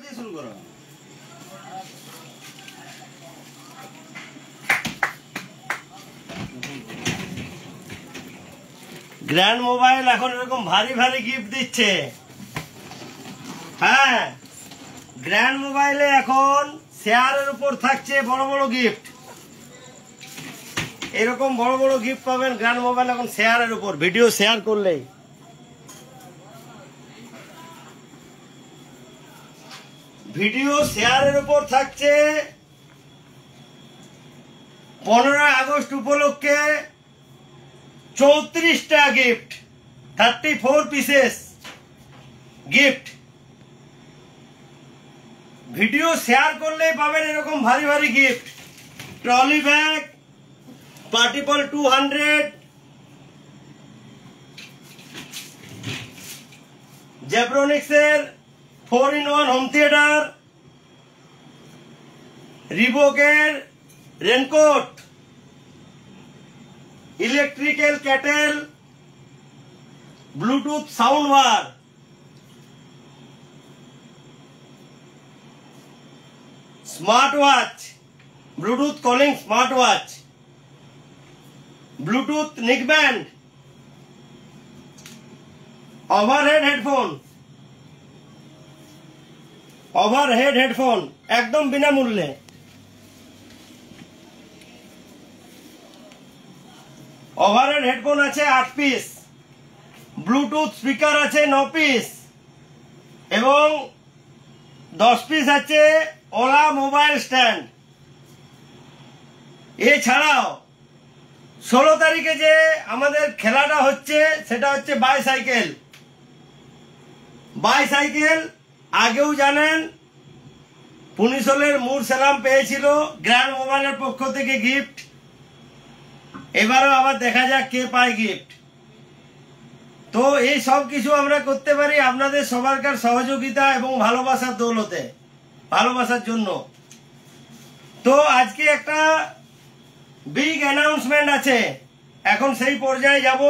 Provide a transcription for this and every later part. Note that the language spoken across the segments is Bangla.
দিয়ে শুরু করো। গ্র্যান্ড মোবাইল এখন এরকম ভারী ভারী গিফট দিচ্ছে। হ্যাঁ, গ্র্যান্ড মোবাইলে এখন শেয়ারের উপর থাকছে বড় বড় গিফট। এরকম বড় বড় গিফট পাবেন গ্র্যান্ড মোবাইল এখন শেয়ারের উপর, ভিডিও শেয়ার করলেই। ভিডিও শেয়ারের উপর থাকছে 15 আগস্ট উপলক্ষে 34টা gift, 34 pieces gift. Video share করলেই পাবেন এরকম ভারী ভারী গিফট। ট্রলি ব্যাগ, পার্টিপল 200, জেব্রনিক্সের 4-in-1 হোম থিয়েটার, রিবকের raincoat, electrical kettle, Bluetooth sound bar, smart watch, Bluetooth calling smart watch, Bluetooth neckband, overhead headphone, overhead headphone একদম বিনামূল্যে। ওভারহেড হেডফোন আছে 8 পিস, ব্লুটুথ স্পিকার আছে 9 পিস এবং 10 পিস আছে ওলা মোবাইল স্ট্যান্ড। এছাড়াও 16 তারিখে যে আমাদের খেলাটা হচ্ছে সেটা হচ্ছে বাইসাইকেল। বাইসাইকেল আগেও জানেন পুনিশলের মুর সেলাম পেয়েছিল গ্র্যান্ড মোবাইলের পক্ষ থেকে গিফট। এবারও আবার দেখা যাক কে পায় গিফট। তো এই সব কিছু আমরা করতে পারি আপনাদের সবারকার সহযোগিতা এবং ভালোবাসার দৌলতে, ভালোবাসার জন্য। তো আজকে একটা বিগ অ্যানাউন্সমেন্ট আছে, এখন সেই পর্যায়ে যাব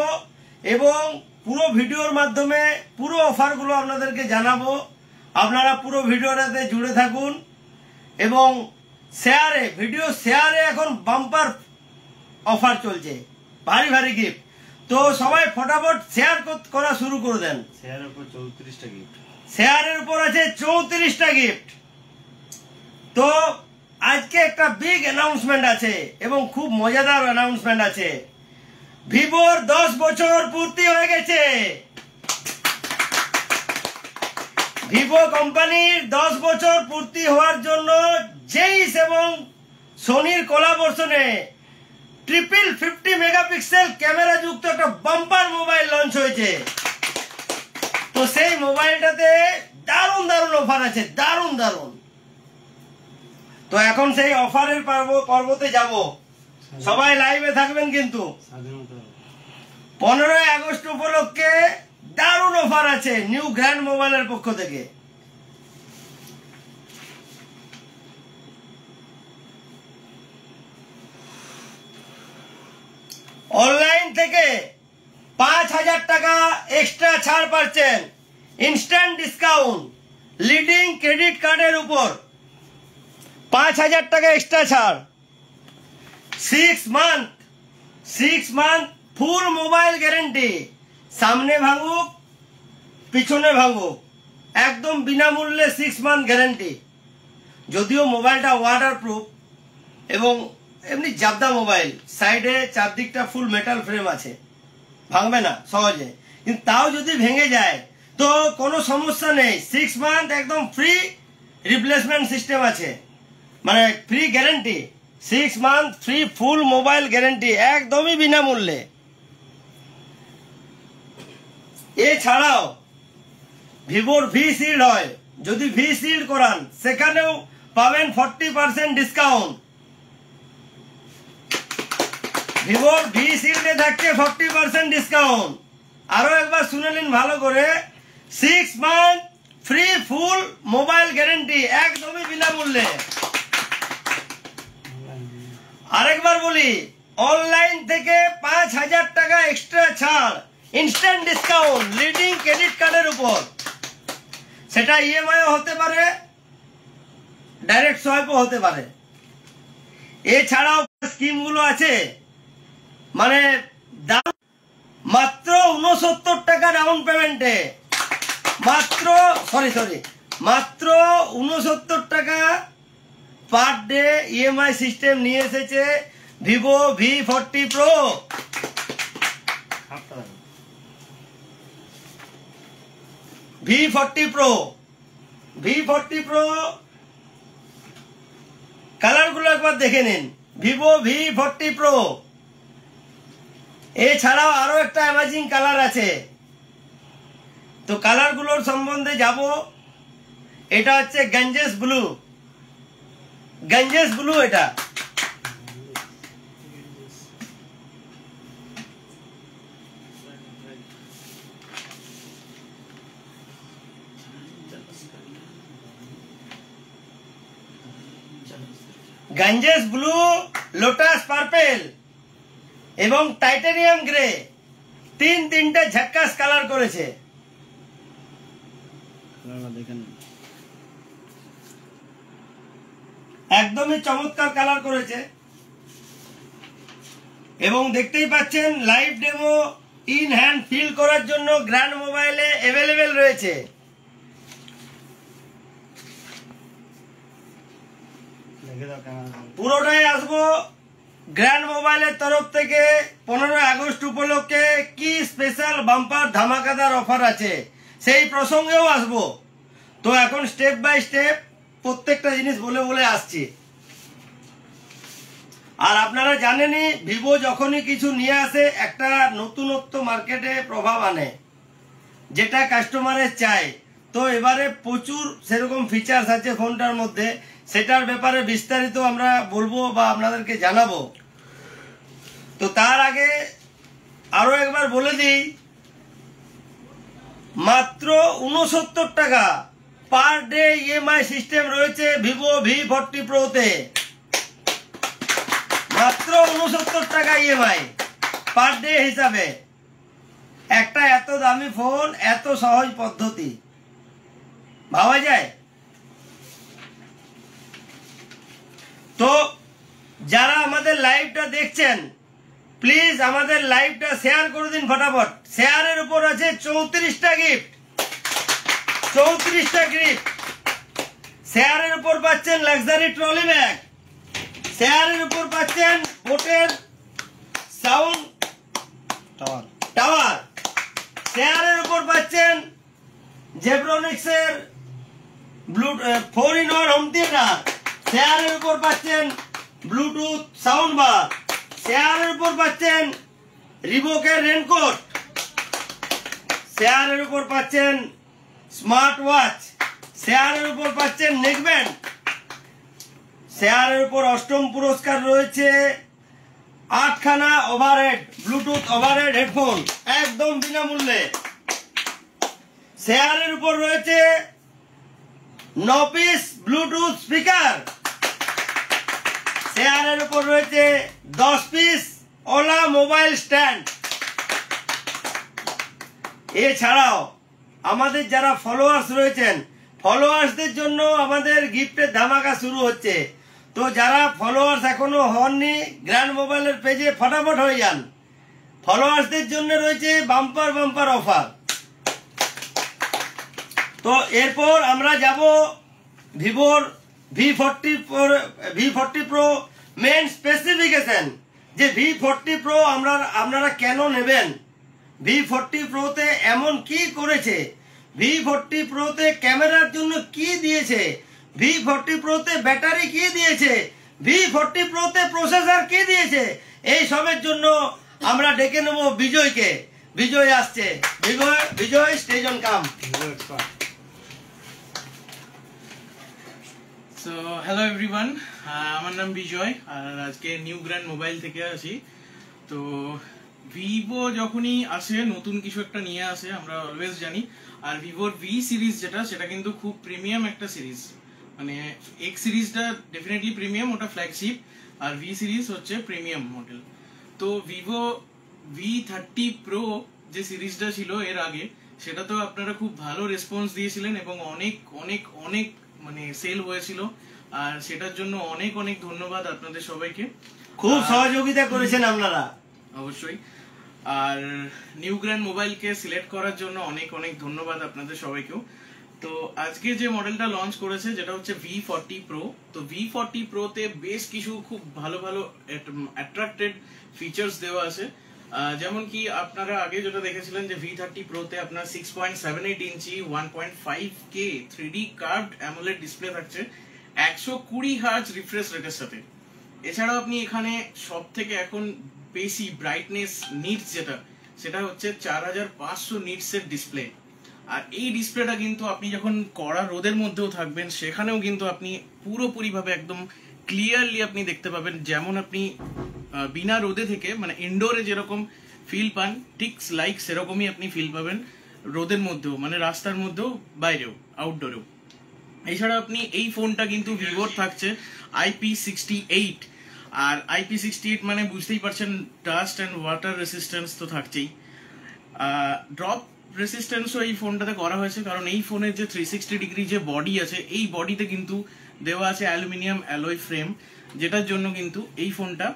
এবং পুরো ভিডিওর মাধ্যমে পুরো অফারগুলো আপনাদেরকে জানাবো। আপনারা পুরো ভিডিওটাতে জুড়ে থাকুন এবং শেয়ারে, ভিডিও শেয়ারে এখন বাম্পার অফার চলছে, ভারী ভারী গিফট। তো সবাই ফটাফট শেয়ার করা শুরু করে দেন। শেয়ারের উপর 34টা গিফট, শেয়ারের উপর আছে 34টা গিফট। তো আজকে একটা বিগ অ্যানাউন্সমেন্ট আছে এবং খুব মজাদার অ্যানাউন্সমেন্ট আছে। ভিভোর 10 বছর পূর্তি হয়ে গেছে। ভিভো কোম্পানির 10 বছর পূর্তি হওয়ার জন্য জেইস এবং সোনির কোলাবোরেশনে 50 মেগাপিক্সেল ক্যামেরা যুক্ত একটা বাম্পার মোবাইল লঞ্চ হয়েছে। তো সেই মোবাইলটাতে দারুণ দারুণ অফার আছে, দারুণ দারুণ। তো এখন সেই অফারের পর্বতে যাব, সবাই লাইভে থাকবেন কিন্তু। 15 আগস্ট উপলক্ষে দারুণ অফার আছে নিউ গ্র্যান্ড মোবাইলের পক্ষ থেকে। অনলাইন থেকে 5000 টাকা এক্সট্রা ছাড় পাচ্ছেন, ইনস্ট্যান্ট ডিসকাউন্ট লিডিং ক্রেডিট কার্ডের উপর 5000 টাকা এক্সট্রা ছাড়। 6 মান্থ ফুল মোবাইল গ্যারেন্টি, সামনে ভাঙুক পিছনে ভাঙুক একদম বিনামূল্যে 6 মান্থ গ্যারেন্টি। যদিও মোবাইলটা ওয়াটারপ্রুফ এবং এমনি জাবদা মোবাইল, সাইডে চারদিকটা ফুল মেটাল ফ্রেম আছে, ভাঙবে না সহজে, কিন্তু তাও যদি ভেঙে যায় তো কোনো সমস্যা নেই। 6 মান্থ একদম ফ্রি রিপ্লেসমেন্ট সিস্টেম আছে, মানে ফ্রি গ্যারেন্টি। 6 মান্থ ফ্রি ফুল মোবাইল গ্যারেন্টি একদমই বিনামূল্যে। এছাড়াও ভিভোর ভি শিল্ড হয়, যদি ভি শিল্ড করান সেখানেও পাবেন 40% ডিসকাউন্ট। ভিভোর ভি শিল্ডে থাকছে 40% ডিসকাউন্ট। আরো একবার শুনে নিন ভালো করে, 6 মান্থ ফ্রি ফুল মোবাইল গ্যারেন্টি একদমই বিনামূল্যে। আরেকবার বলি, অনলাইন থেকে 5000 টাকা এক্সট্রা ছাড়, ইনস্ট্যান্ট ডিসকাউন্ট লিডিং ক্রেডিট কার্ডের উপর। সেটা ইএমআই হতে পারে ডাইরেক্ট সোয়াইপও হতে পারে। এছাড়াও স্কিমগুলো আছে, মানে দাম মাত্র 69 টাকা ডাউন পেমেন্টে, মাত্র 69 টাকা পার ডে ইএমআই সিস্টেম নিয়ে এসেছে Vivo V40 Pro। V40 Pro কালারগুলো একবার দেখে নিন, ভিভো V40 Pro। এছাড়াও আরো একটা অ্যামেজিং কালার আছে, তো কালারগুলোর সম্বন্ধে যাব। এটা হচ্ছে গঞ্জেস ব্লু, এটা গঞ্জেস ব্লু, লোটাস পার্পেল এবং টাইটানিয়াম গ্রে, তিনটে ঝাক্কাস কালার করেছে। একদমই চমৎকার কালার করেছে এবং দেখতেই পাচ্ছেন live demo in hand feel করার জন্য গ্র্যান্ড মোবাইলে অ্যাভেলেবেল রয়েছে। পুরোটাই আসবো গ্র্যান্ড মোবাইলের তরফ থেকে 15 আগস্ট উপলক্ষে কি স্পেশাল বাম্পার ধামাকাদার অফার আছে সেই প্রসঙ্গেও আসবো। তো এখন স্টেপ বাই স্টেপ প্রত্যেকটা জিনিস বলে বলে আসছি। আর আপনারা জানেনই ভিভো যখনই কিছু নিয়ে আসে একটা নতুনত্ব মার্কেটে প্রভাব আনে, যেটা কাস্টমারের চায়। তো এবারে প্রচুর সেরকম ফিচার্স আছে ফোনটার মধ্যে, সেটার ব্যাপারে বিস্তারিত আমরা বলবো বা আপনাদেরকে জানাবো। তো তার আগে আরো একবার বলে দিই, মাত্র 69 টাকা পার ডে ইএমআই সিস্টেম রয়েছে ভিভো V40 Pro তে। মাত্র 69 টাকা ইএমআই পার ডে হিসাবে। একটা এত দামি ফোন, এত সহজ পদ্ধতি ভাবা যায়? তো যারা আমাদের লাইভটা দেখছেন প্লিজ আমাদের লাইভটা শেয়ার করে দিন ফটাফট। শেয়ারের উপর আছে 34টা গিফট, 34টা গিফট। শেয়ারের উপর পাচ্ছেন লাক্সারি ট্রলি ব্যাগ, শেয়ারের উপর পাচ্ছেন বোটের সাউন্ড টাওয়ার, শেয়ারের উপর পাচ্ছেন জেব্রনিক্সের 4-in-1 হোম থিয়েটার, শেয়ারের উপর পাচ্ছেন ব্লুটুথ সাউন্ড বার, শেয়ারের উপর পাচ্ছেন রিবকের রেনকোট, শেয়ারের উপর পাচ্ছেন স্মার্ট ওয়াচ, শেয়ারের উপর পাচ্ছেন নেকব্যান্ড, শেয়ারের উপর অষ্টম পুরস্কার রয়েছে 8খানা ওভারহেড ব্লুটুথ ওভারহেড হেডফোন একদম বিনামূল্যে। শেয়ারের উপর রয়েছে 9 পিস ব্লুটুথ স্পিকার, শেয়ারের উপর রয়েছে 10 পিস ওলা মোবাইল স্ট্যান্ড। এছাড়াও আমাদের যারা ফলোয়ার্স রয়েছেন, ফলোয়ার্সদের জন্য আমাদের গিফটের ধামাকা শুরু হচ্ছে। তো যারা ফলোয়ার্স এখনো হননি গ্র্যান্ড মোবাইলের পেজে ফটাফট হয়ে যান। ফলোয়ার্সদের জন্য রয়েছে বাম্পার বাম্পার অফার। তো এরপর আমরা যাব ভিভোর V40 Pro মেন স্পেসিফিকেশন, যে V40 Pro আপনারা কেন নেবেন, V40 Pro তে এমন কি করেছে, V40 Pro তে ক্যামেরার জন্য কি দিয়েছে, V40 Pro তে ব্যাটারি কি দিয়েছে, V40 Pro তে প্রসেসর কি দিয়েছে, এই সবের জন্য আমরা ডেকে নেব বিজয়কে। বিজয় আসছে, বিজয় stage on come. So hello everyone, আমার নাম বিজয় আর আজকে নিউ গ্র্যান্ড মোবাইল থেকে আসি। তো ভিভো যখনই আসে নতুন কিছু একটা নিয়ে আসে আমরা অলওয়েজ জানি। আর ভিভোর V সিরিজ যেটা, সেটা কিন্তু খুব প্রিমিয়াম একটা সিরিজ। মানে X সিরিজটা ডেফিনেটলি প্রিমিয়াম, ওটা ফ্ল্যাগশিপ, আর V সিরিজ হচ্ছে প্রিমিয়াম মডেল। তো ভিভো V30 Pro যে সিরিজটা ছিল এর আগে, সেটা তো আপনারা খুব ভালো রেসপন্স দিয়েছিলেন এবং অনেক অনেক অনেক মানে সেল হয়েছিল, আর সেটার জন্য অনেক অনেক ধন্যবাদ আপনাদের সবাইকে। খুব সহযোগিতা করেছেন আপনারা অবশ্যই। আর নিউ গ্র্যান্ড মোবাইলকে সিলেক্ট করার জন্য অনেক অনেক ধন্যবাদ আপনাদের সবাইকেও। তো আজকে যে মডেলটা লঞ্চ করেছে যেটা হচ্ছে V40 Pro। তো V40 Pro তে বেশ কিছু খুব ভালো ভালো অ্যাট্রাক্টেড ফিচার্স দেওয়া আছে। যেমন কি আপনারা আগে যেটা দেখেছিলেন যে V30 Pro তে আপনার 6.78 ইঞ্চি 1.5K 3D curved AMOLED display থাকছে 120 হার্জ রিফ্রেশ রেটের সাথে। এছাড়াও আপনি এখানে সব থেকে এখন বেশি ব্রাইটনেস নিটস সেটা হচ্ছে 4500 নিটস এর ডিসপ্লে। আর এই ডিসপ্লেটা কিন্তু আপনি যখন কড়া রোদের মধ্যেও থাকবেন সেখানেও কিন্তু আপনি পুরোপুরি ভাবে একদম ক্লিয়ারলি আপনি দেখতে পাবেন, যেমন আপনি বিনা রোদে থেকে মানে ইনডোরে যেরকম ফিল পান ঠিক লাইক সেরকমই আপনি ফিল পাবেন রোদের মধ্যেও, মানে রাস্তার মধ্যেও, বাইরেও, আউটডোরেও। এছাড়া আপনি এই ফোনটা কিন্তু ভিভোর থাকছে IP68, আর IP68 মানে বুঝতেই পারছেন ডাস্ট অ্যান্ড ওয়াটার রেসিস্ট্যান্স তো থাকছেই। ড্রপ রেসিস্ট্যান্সও এই ফোনটাতে করা হয়েছে, কারণ এই ফোনের যে 360 ডিগ্রি যে বডি আছে এই বডিতে কিন্তু দেওয়া আছে অ্যালুমিনিয়াম অ্যালয় ফ্রেম, যেটার জন্য কিন্তু এই ফোনটা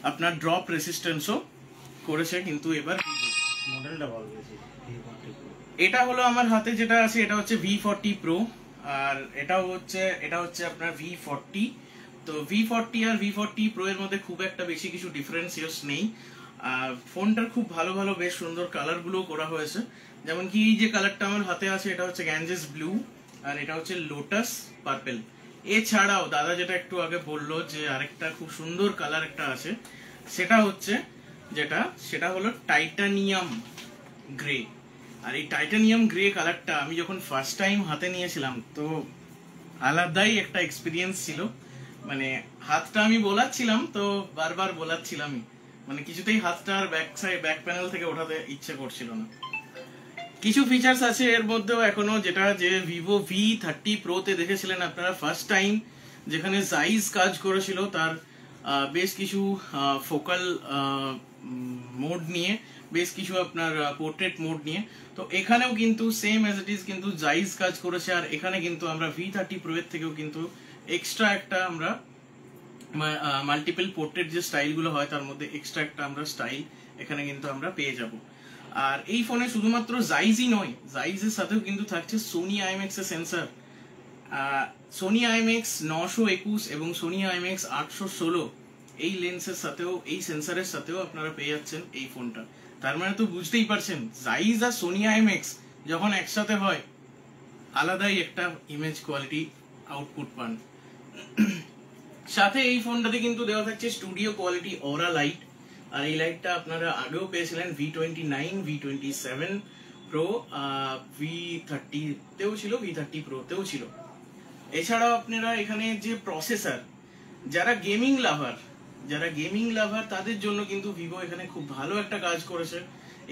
আপনার ড্রপ রেসিস্ট্যান্সও করেছে। কিন্তু এবার মডেলটা ভালো বেশি। এটা হলো আমার হাতে যেটা আছে এটা হচ্ছে V40 Pro, আর এটা হচ্ছে আপনার V40। তো V40 আর V40 Pro এর মধ্যে খুব একটা বেশি কিছু ডিফারেন্সিয়াস নেই। ফোনটার খুব ভালো ভালো বেশ সুন্দর কালার গুলো করা হয়েছে, যেমন কি এই যে কালারটা আমার হাতে আছে এটা হচ্ছে গ্যাঞ্জেস ব্লু, আর এটা হচ্ছে লোটাস পার্পেল। এছাড়াও দাদা যেটা একটু আগে বললো যে আরেকটা খুব সুন্দর কালার একটা আছে, সেটা হলো টাইটানিয়াম গ্রে। আর এই টাইটানিয়াম গ্রে কালারটা আমি যখন ফার্স্ট টাইম হাতে নিয়েছিলাম তো আলাদাই একটা এক্সপিরিয়েন্স ছিল। মানে হাতটা আমি বোলাচ্ছিলাম, তো বারবার বোলাচ্ছিলামই, মানে কিছুতেই হাতটা আর ব্যাক প্যানেল থেকে ওঠাতে ইচ্ছে করছিল না। কিছু ফিচার্স আছে এর মধ্যেও এখনো, যেটা যে ভিভো V30 Pro তে দেখেছিলেন আপনারা ফার্স্ট টাইম, যেখানে জাইজ কাজ করেছিল তার বেশ কিছু ফোকাল মোড নিয়ে, বেশ কিছু আপনার পোর্ট্রেট মোড নিয়ে। তো এখানেও কিন্তু সেম অ্যাজ ইট ইজ কিন্তু জাইজ কাজ করেছে, আর এখানে কিন্তু আমরা V30 Pro এর থেকেও কিন্তু এক্সট্রা একটা আমরা মাল্টিপল পোর্ট্রেট যে স্টাইল গুলো হয় তার মধ্যে এক্সট্রা একটা আমরা স্টাইল এখানে কিন্তু আমরা পেয়ে যাব। আর এই ফোনে শুধুমাত্র জাইজই নয়, জাইজের সাথেও কিন্তু থাকছে সোনি IMX এর সেন্সর। সোনি IMX 921 এবং সোনি IMX 816 এই লেন্সের সাথেও, এই সেন্সরের সাথেও আপনারা পেয়ে যাচ্ছেন এই ফোনটা। তার মানে তো বুঝতেই পারছেন জাইজ আর সোনি IMX যখন একসাথে হয় আলাদাই একটা ইমেজ কোয়ালিটি আউটপুট পান। সাথে এই ফোনটাতে কিন্তু দেওয়া থাকছে স্টুডিও কোয়ালিটি অরা লাইট, আর এই লাইটটা আপনারা আগেও পেয়েছিলেন V29, V27 Pro, V30 তেও ছিল, V30 Pro তেও ছিল। এছাড়াও আপনারা এখানে যে প্রসেসর, যারা গেমিং লাভার তাদের জন্য কিন্তু ভিভো এখানে খুব ভালো একটা কাজ করেছে।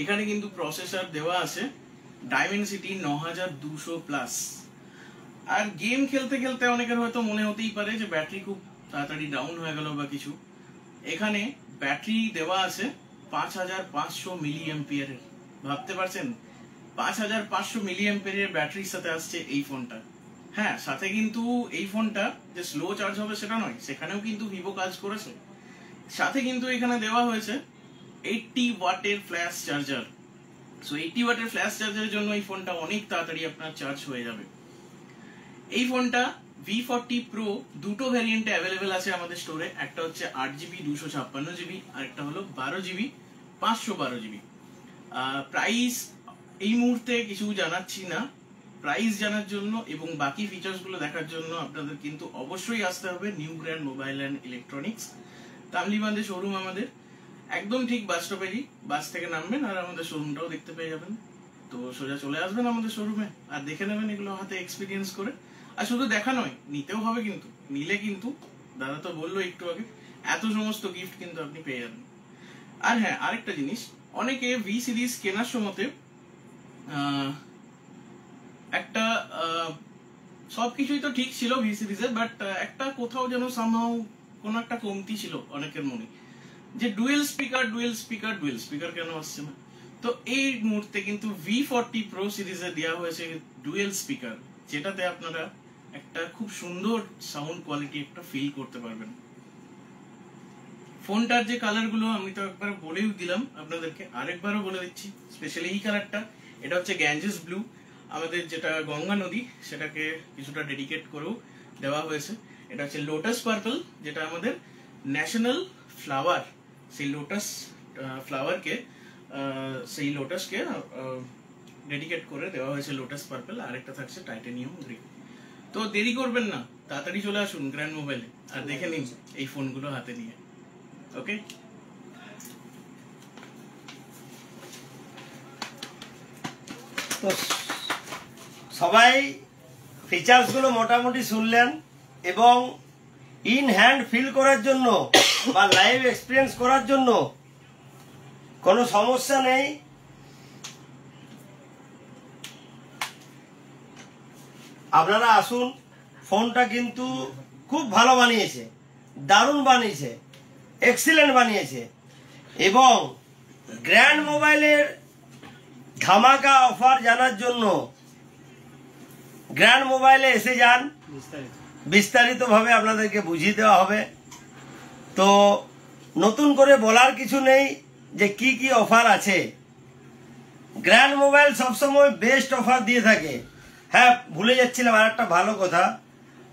এখানে কিন্তু প্রসেসর দেওয়া আছে ডাইমেনসিটি 9200+। আর গেম খেলতে খেলতে অনেকের হয়তো মনে হতেই পারে যে ব্যাটারি খুব তাড়াতাড়ি ডাউন হয়ে গেল বা কিছু। এখানে ব্যাটারি দেওয়া আছে 5500 মিলিঅ্যাম্পিয়ার এর। ভাবতে পারছেন 5500 মিলিঅ্যাম্পিয়ার এর ব্যাটারির সাথে আসছে এই ফোনটা। হ্যাঁ, সাথে কিন্তু এই ফোনটা যে স্লো চার্জ হবে সেটা নয়, সেখানেও কিন্তু ভিভো কাজ করেছে। সাথে কিন্তু এখানে দেওয়া হয়েছে 80 ওয়াটের ফ্ল্যাশ চার্জার। সো 80 ওয়াটের ফ্ল্যাশ চার্জারের জন্য এই ফোনটা অনেক তাড়াতাড়ি আপনার চার্জ হয়ে যাবে। এই ফোনটা V40 Pro দুটো ভ্যারিয়েন্টে অ্যাভেলেবেল আছে আমাদের স্টোরে, একটা হচ্ছে 8GB 256GB, আর একটা হলো 12GB 512GB। প্রাইস এই মুহূর্তে কিছু জানাচ্ছি না, প্রাইস জানার জন্য এবং বাকি ফিচার্স গুলো দেখার জন্য আপনাদের কিন্তু অবশ্যই আসতে হবে new grand mobile and electronics, তামলিবান্ধে শোরুম আমাদের একদম ঠিক বাস স্টপেরই। বাস থেকে নামবেন আর আমাদের শোরুমটাও দেখতে পেয়ে যাবেন। তো সোজা চলে আসবেন আমাদের শোরুমে আর দেখে নেবেন এগুলো হাতে এক্সপিরিয়েন্স করে। আর শুধু দেখা নয়, নিতেও হবে, কিন্তু নিলে কিন্তু দাদা তো বললো একটু আগে এত সমস্ত গিফট কিন্তু আপনি পেয়ে যাবেন। আর হ্যাঁ, আরেকটা জিনিস, অনেকে V সিরিজ কেনার সময়তে একটা সবকিছুই তো ঠিক ছিল V সিরিজের, বাট একটা কোথাও যেন সামহাউ কোনো একটা কমতি ছিল অনেকের মনে, যে ডুয়েল স্পিকার কেন আসছে না। তো এই মুহূর্তে কিন্তু V40 Pro সিরিজে দেওয়া হয়েছে ডুয়েল স্পিকার, যেটাতে আপনারা একটা খুব সুন্দর সাউন্ড কোয়ালিটি একটা ফিল করতে পারবেন। ফোনটার যে কালার গুলো আমি তো একবার বলেই দিলাম আপনাদেরকে, আরেকবারও বলে দিচ্ছি, স্পেশালি এই কালারটা, এটা হচ্ছে গ্যাঞ্জেস ব্লু, আমাদের যেটা গঙ্গা নদী সেটাকে কিছুটা ডেডিকেট করেও দেওয়া হয়েছে। এটা হচ্ছে লোটাস পার্পল, যেটা আমাদের ন্যাশনাল ফ্লাওয়ার, সেই লোটাস ফ্লাওয়ারকে সেই লোটাসকে ডেডিকেট করে দেওয়া হয়েছে লোটাস পার্পল। আরেকটা থাকছে টাইটানিয়াম গ্রিন। তো দেরি করবেন না, তাড়াতাড়ি চলে আসুন গ্র্যান্ড মোবাইলে আর দেখে নিন এই ফোনগুলো হাতে নিয়ে। ওকে, তো সবাই ফিচার্সগুলো মোটামুটি শুনলেন, এবং ইন হ্যান্ড ফিল করার জন্য বা লাইভ এক্সপিরিয়েন্স করার জন্য কোনো সমস্যা নেই। আপনারা আসুন, ফোনটা কিন্তু খুব ভালো বানিয়েছে, দারুণ বানিয়েছে, এক্সিলেন্ট বানিয়েছে। এবং গ্র্যান্ড মোবাইলের ধামাকা অফার জানার জন্য গ্র্যান্ড মোবাইলে এসে যান, বিস্তারিতভাবে আপনাদেরকে বুঝিয়ে দেওয়া হবে। তো নতুন করে বলার কিছু নেই যে কি কি অফার আছে। গ্র্যান্ড মোবাইল সবসময় বেস্ট অফার দিয়ে থাকে। হ্যাঁ, ভুলে যাচ্ছিলাম আর একটা ভালো কথা,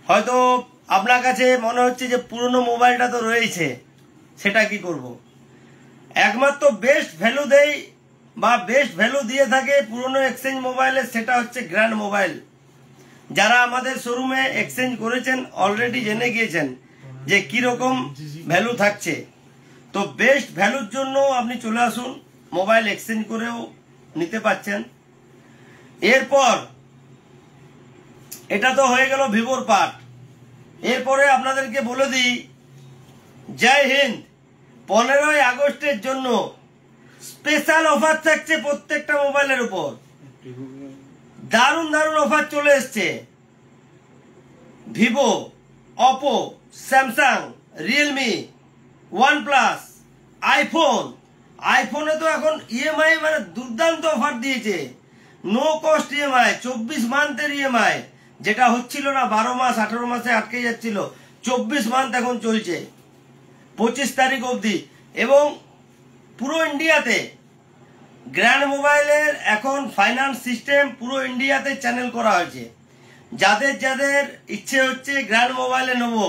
হয়তো আপনার কাছে মনে হচ্ছে যে পুরনো মোবাইলটা তো রয়েছে, সেটা কি করব। একমাত্র বেস্ট ভ্যালু দেই বা বেস্ট ভ্যালু দিয়ে থাকে পুরনো এক্সচেঞ্জ মোবাইলে, সেটা হচ্ছে গ্র্যান্ড মোবাইল। যারা আমাদের শোরুমে এক্সচেঞ্জ করেছেন অলরেডি জেনে গিয়েছেন যে কিরকম ভ্যালু থাকছে। তো বেস্ট ভ্যালুর জন্য আপনি চলে আসুন, মোবাইল এক্সচেঞ্জ করেও নিতে পাচ্ছেন। এরপর এটা তো হয়ে গেল ভিভোর পার্ট। এরপরে আপনাদেরকে বলে দিই, জয় হিন্দ। 15ই আগস্টের জন্য স্পেশাল অফার থাকছে প্রত্যেকটা মোবাইলের উপর। দারুণ দারুণ অফার চলে এসছে। Vivo, Oppo, Samsung, Realme, OnePlus, আইফোনে তো এখন ইএমআই মানে দুর্দান্ত অফার দিয়েছে। নো কস্ট ইএমআই, 24 মান্থের ইএমআই, যেটা হচ্ছিল না 12 মাস 18 মাসে আটকে যাচ্ছিল, 24 মান্থ এখন চলছে 25 তারিখ অবধি। এবং পুরো ইন্ডিয়াতে গ্র্যান্ড মোবাইলের এখন ফাইন্যান্স সিস্টেম পুরো ইন্ডিয়াতে চ্যানেল করা হয়েছে। যাদের যাদের ইচ্ছে হচ্ছে গ্র্যান্ড মোবাইলে নেবো,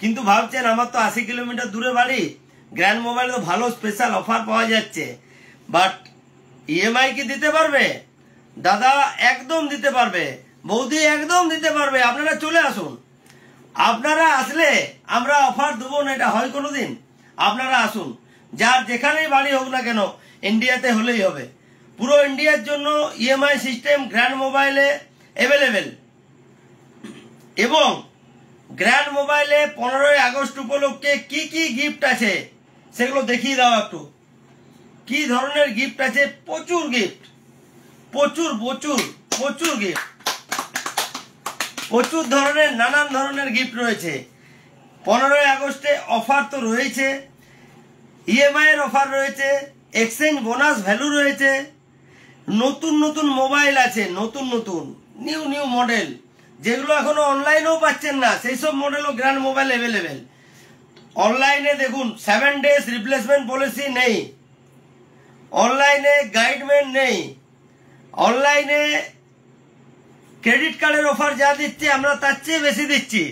কিন্তু ভাবছেন আমার তো 80 কিলোমিটার দূরে বাড়ি, গ্র্যান্ড মোবাইলে তো ভালো স্পেশাল অফার পাওয়া যাচ্ছে, বাট ইএমআই কি দিতে পারবে? দাদা একদম দিতে পারবে, বৌদি একদম দিতে পারবে। আপনারা চলে আসুন, আপনারা আসলে আমরা অফার দেবো না এটা হয় কোনোদিন? আপনারা আসুন, যার যেখানেই বাড়ি হোক না কেন, ইন্ডিয়াতে হলেই হবে। পুরো ইন্ডিয়ার জন্য ইএমআই সিস্টেম গ্র্যান্ড মোবাইলে অ্যাভেলেবেল। এবং গ্র্যান্ড মোবাইলে 15ই আগস্ট উপলক্ষে কি কি গিফট আছে সেগুলো দেখিয়ে দাও একটু। কি ধরনের গিফট আছে? প্রচুর গিফট, প্রচুর প্রচুর প্রচুর গিফট, প্রচুর ধরনের নানান ধরনের গিফট রয়েছে। 15ই আগস্টে অফার তো রয়েছে, ইএমআই এর অফার রয়েছে, এক্সচেঞ্জ বোনাস ভ্যালু রয়েছে, নতুন নতুন মোবাইল আছে, নতুন নতুন নিউ নিউ মডেল, যেগুলো এখনো অনলাইনেও পাচ্ছেন না, সেই সব মডেলও গ্র্যান্ড মোবাইল অ্যাভেলেবেল। অনলাইনে দেখুন 7 ডেজ রিপ্লেসমেন্ট পলিসি নেই, অনলাইনে গাইডমেন্ট নেই, অনলাইনে ক্রেডিট কার্ডের অফার যা দিচ্ছে আমরা তার চেয়ে বেশি দিচ্ছি।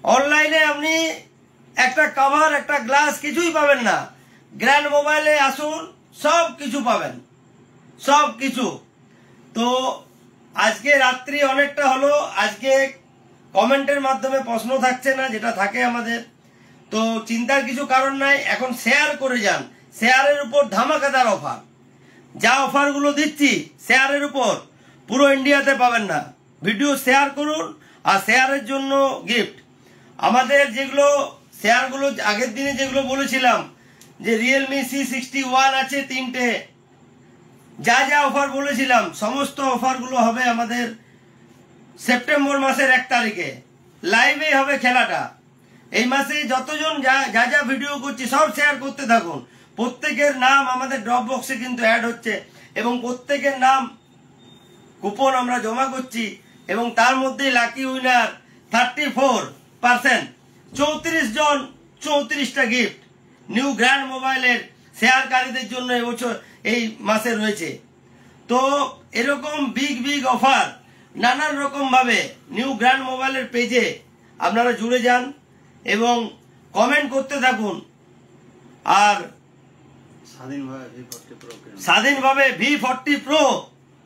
অনলাইনে আপনি একটা কভার, একটা গ্লাস কিছুই পাবেন না। গ্র্যান্ড মোবাইলে আসুন, সব কিছু পাবেন, সব কিছু। তো আজকে রাত্রি অনেকটা হলো, আজকে কমেন্টের মাধ্যমে প্রশ্ন থাকছে না, যেটা থাকে আমাদের। তো চিন্তার কিছু কারণ নাই, এখন শেয়ার করে যান। শেয়ারের উপর ধামাকাদার অফার, যা অফারগুলো দিচ্ছি শেয়ারের উপর পুরো ইন্ডিয়াতে পাবেন না। ভিডিও শেয়ার করুন, আর শেয়ারের জন্য গিফট। আমাদের যেগুলো শেয়ারগুলো আগের দিনে যেগুলো বলেছিলাম যে রিয়েলমি C61 আছে 3টে, যা যা অফার বলেছিলাম সমস্ত অফারগুলো হবে আমাদের সেপ্টেম্বর মাসের 1 তারিখে। লাইভে হবে খেলাটা। এই মাসে যতজন যা যা ভিডিও করছি সব শেয়ার করতে থাকুন। প্রত্যেকের নাম আমাদের ড্রপ বক্সে কিন্তু অ্যাড হচ্ছে, এবং প্রত্যেকের নাম কুপন আমরা জমা করছি, এবং তার মধ্যে লাকি উইনার 34%, 34 জন 34টা গিফট নিউ গ্র্যান্ড মোবাইলের শেয়ারকারীদের জন্য এবছর এই মাসে রয়েছে। তো এরকম বিগ অফার নানান রকমভাবে নিউ গ্র্যান্ড মোবাইলের পেজে আপনারা জুড়ে যান এবং কমেন্ট করতে থাকুন। আর স্বাধীনভাবে V40 Pro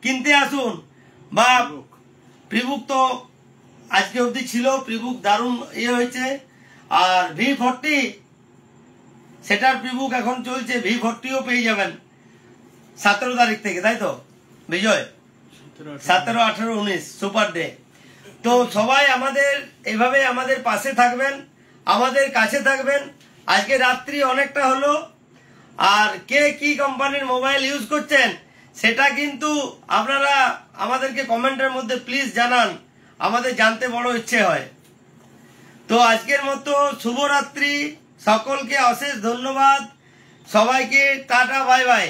কিনতে আসুন। বা প্রিবুক তো আজকে অবধি ছিল, প্রিবুক দারুণ হয়েছে। আর V40 সেটার প্রিবুক এখন চলছে, V40ও পেয়ে যাবেন 17 তারিখ থেকে, তাই তো বিজয়? 17, 18, 19 সুপার ডে। তো সবাই আমাদের এভাবে আমাদের পাশে থাকবেন, আমাদের কাছে থাকবেন। আজকে রাত্রি অনেকটা হলো, আর কে কি কোম্পানির মোবাইল ইউজ করছেন সেটা কিন্তু আপনারা আমাদেরকে কমেন্টের মধ্যে প্লিজ জানান, আমাদের জানতে বড় ইচ্ছে হয়। তো আজকের মতো শুভরাত্রি, সকলকে অশেষ ধন্যবাদ, সবাইকে টাটা, বাই বাই।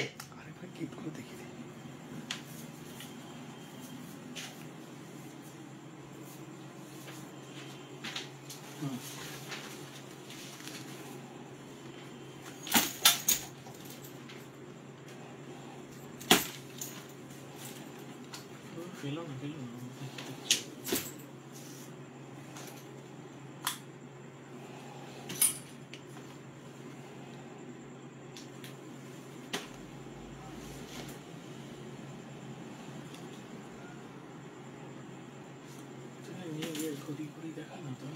ফেলো না। ঘুরি দেখা না তো।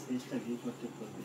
চেষ্টা কি করতে পারবে।